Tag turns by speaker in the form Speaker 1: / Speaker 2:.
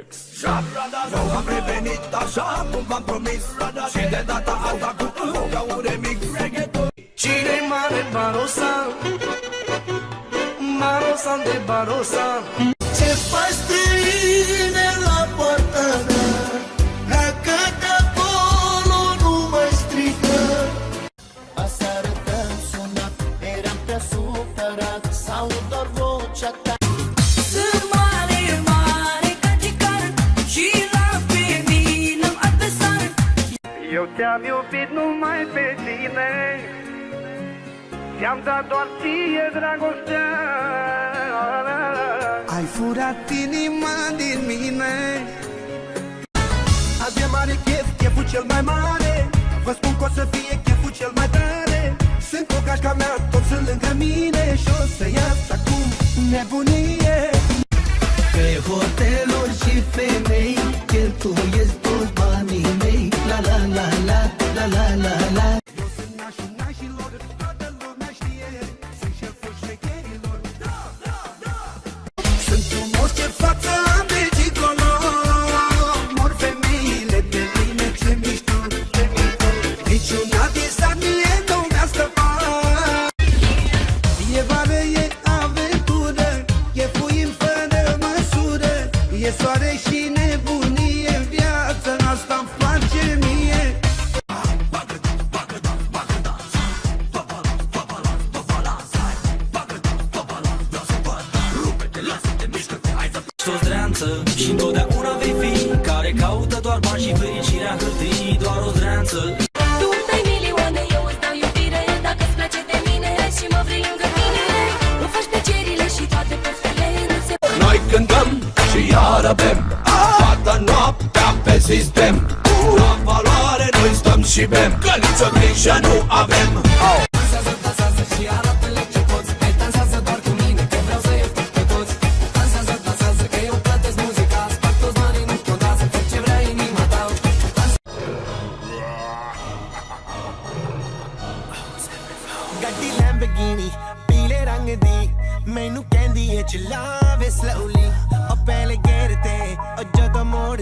Speaker 1: Remix. Eu am revenit așa cum v-am promis, și de data asta cu încă un remix. Cine-i mare Barosan? Barosan de Barosan. Ce faci străine la poarta mea? Dacă de acolo nu mă strică.
Speaker 2: Aseară te-am sunat, eram prea supărat, s-aud doar vocea ta.
Speaker 3: Sunt mare, mare cacicar și la feminim adversar.
Speaker 4: Eu te-am iubit numai pe tine, ți-am dat doar ție dragostea.
Speaker 1: Ai furat inima din mine. Azi e mare chef, cheful cel mai mare. Vă spun că o să fie cheful cel mai tare. Sunt cu cașca mea, toți sunt lângă mine, și o să ias acum nebunie. Pe hoteluri și femei cheltuiesc toți banii mei. La la la la, la la la la. Eu sunt nașul nașilor, toată lumea știe. Sunt șeful șmecherilor. Da, da, da. Sunt frumos, ce față am de gigolo. Mor femeile de mine, ce mișto, ce mișto. Niciuna din sat mie nu mi-a scăpat. E vară, e aventură, e fuim fără măsură. E soare și nebunie în viață, asta-mi place mie.
Speaker 5: Toți dreanță și întotdeauna vei fi care caută doar bani și fericirea hârtii, doar o dreanță.
Speaker 3: Tu îmi dai milioane, eu îți dau iubire. Dacă-ți place de mine și mă vrei lângă tine, îmi faci plăcerile și toate poftele nu se...
Speaker 1: Noi cântăm și iară bem, toată noaptea pe sistem. La valoare noi stăm și bem, că nicio grijă nu avem.
Speaker 5: Dansează, dansează și arată-le ce poți. Hai, dansează doar cu mine, că vreau să iert pe toți. Dansează, dansează, că eu plătesc muzica. Sparg toți banii, nu contează, fă ce vrea inima ta.
Speaker 2: Gatti Lamborghini, pile rang di, मैनू कहंदी है चलावे slowly, ओ पहले गिरते, ओ जदों मोड़